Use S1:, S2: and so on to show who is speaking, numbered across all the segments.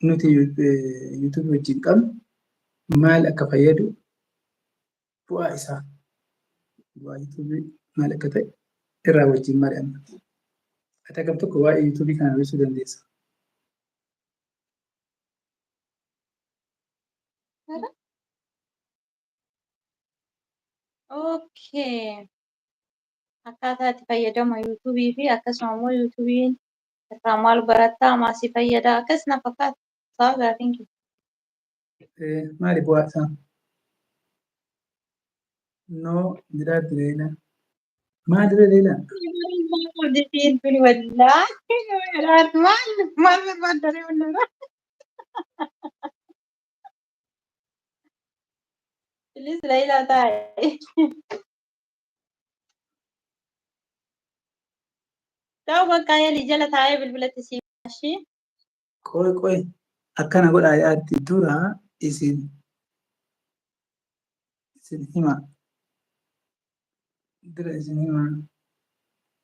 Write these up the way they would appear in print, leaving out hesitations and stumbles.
S1: nuti YouTube wajjin qabnu maal akka fayyadu bu'aa isaa bu'aa YouTube maal akka ta'e irraa wajjin mari'anna. Ati akkam tokko waa'ee YouTube kana ibsuu dandeessa?
S2: Okay. Akkaataa itti fayyadama YouTube fi akkasuma immoo YouTubein irraa maal barattaa maasii fayyada akkas na fakkaata. Sababa gaafiin kee.
S1: Maali bu'aa isaa? No jedhaa direena. Maal diree leela?
S2: Tuni wallaahi maal barbaaddaree hundarra. Bilis Leelaa taa'e. Ta'u bakka yaalii jala taa'ee bilbilatti si maashii.
S1: Qoy akkana godhaa yaaddi dura isin hima. Dura isin hima.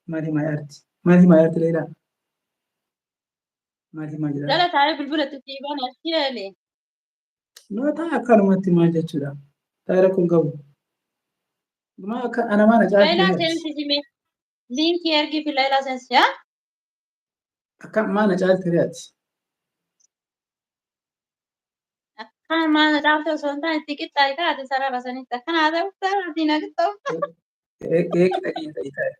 S1: Maal himaa yaaddi? Maal himaa yaaddi leelaa? Maal himaa jedhaa?
S2: Jala taa'ee bilbilatti si banashii yaalee.
S1: Noo ta'a akkanumatti maal jechuudha? Taa'ee rakkoon qabu. Maa akka ana maana
S2: Leelaa
S1: caalti
S2: seensisime. Liinkii ergi fi Leelaa seensi haa?
S1: akka maana caalti re'aati.
S2: Akkaan maana caalti osoo hin taane itti qixxaayi taate sarara sanitti akkan haa ta'u sararaatiin haa qixxaawu.
S1: Qixa kiyya ta'e taa'e.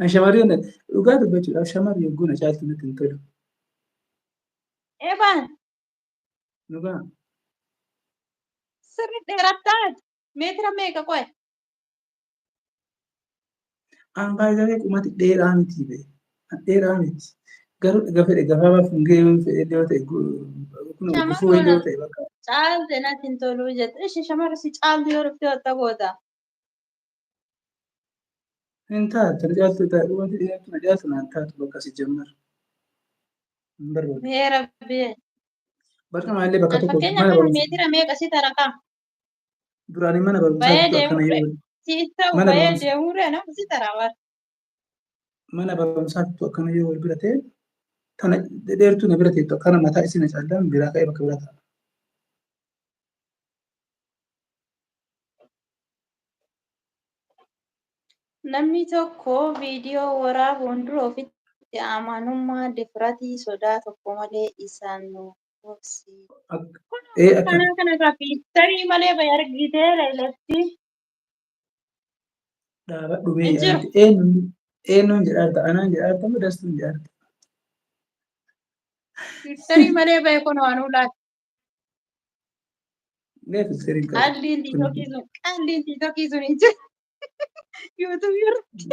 S1: An shamarreen dhugaa dubbachuudhaaf shamarri yogguu na caaltu natti hin tolu.
S2: Eebaan
S1: Dhugaa.
S2: sirri dheerattaa meetira meeqa qo'e?
S1: An baay'ee qumati dheeraa miti bee. Dheeraa miti. Garuu fedhe gabaabaa fungee yoo fedhe yoo ta'e kun gufuu
S2: Shamarroon
S1: yoo ta'e bakka.
S2: caalte natti hin tolu jette. Ishi shamarri si caaltu yoo dhufte wata goota.
S1: Hin taatu na caaltu taa'e qumati dheeratu na caaltu naan taatu bakka si jammar. Hin barbaadu.
S2: Heera bee.
S1: Bakka maallee bakka
S2: An
S1: tokko
S2: fakkeenya
S1: mana
S2: kana
S1: barumsa.
S2: meetira meeqa si tarakaa?
S1: Duraanii mana barumsaa
S2: Bayee
S1: bittu akkana
S2: deemurre
S1: yoo
S2: siis ta'u
S1: mana
S2: bayee
S1: barumsa
S2: deemurre nama si tarawar.
S1: mana barumsaa bittu akkana yoo wal bira ta'e tana dheertuu na bira teettu akkana mataa isin na caallaan biraa ka'ee bakka biraa ta'a.
S2: Namni tokko viidiyoo waraabuun dura ofitti amanummaa difiratii sodaa tokko malee isaan nu gosi.
S1: Akka
S2: Kana fiicharii malee bay argitee leelatti
S1: dhaabadhu bee
S2: hin jiru.
S1: yaadde eenyuun jedhaarta anaan jedhaarta moo dastuun jedhaarta.
S2: Fiicharii malee bay kun waan ulaati.
S1: Gaafa sirriin qabu.
S2: Qalliin tiitokii sun hin jiru. YouTube irratti.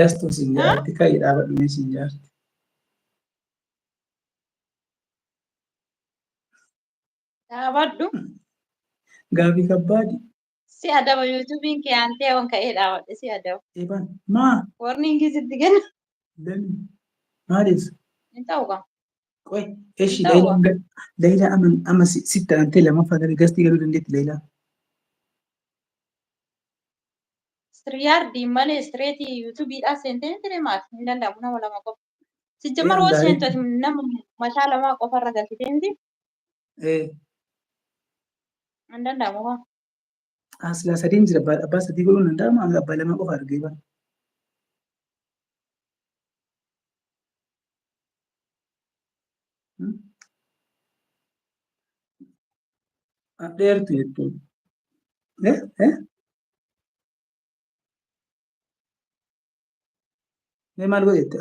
S1: Dastuu siin jedhaarti ka'ii dhaabadhu mee siin jedhaarti.
S2: Dhaabadhu.
S1: Gaafii kabbaadi.
S2: Si adaba YouTubein kee aantee waan ka'ee dhaabadhe si adaba.
S1: Eebaan maa?
S2: Warniingii sitti kenna.
S1: Dami maaliif?
S2: Hin ta'u qaba.
S1: Qoy eshi Leeyilaa amma sitti aantee lammaffaa gara gastii galuu dandeetti Leeyilaa.
S2: Yaardii malee istireetii yuutuubiidhaa seentee ture maati? Hin danda'amu nama lama qofa. Sijjamar woo seentu nama mataa lamaa qofarra galchitee miti? Hin danda'amu waan.
S1: Asila sadiin jira abbaa sadii godhuun danda'ama abbaa lama qofa argee bara. Dheertu jechuun. Mee maal godhette?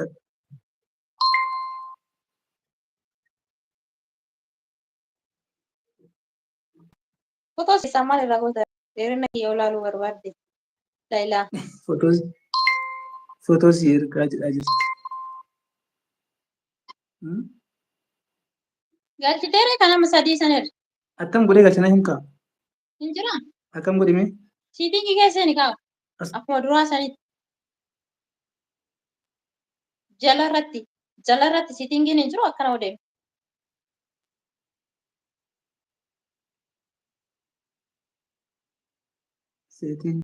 S2: Fotoo isaa maal irraa goota? Dheerina kiyya olaaluu barbaadde. Laayilaa.
S1: Fotoo si ergaa jedhaa jirti.
S2: Galchiteere kan nama sadii sanirra.
S1: Akkam godhee galchana hin kaa'u?
S2: Hin jiraa?
S1: Akkam godhime?
S2: Siitingii keessa ni kaa'u. Akkuma duraa sanitti. Jalarratti siitingiin hin jiru akkana odeemu.
S1: seetiin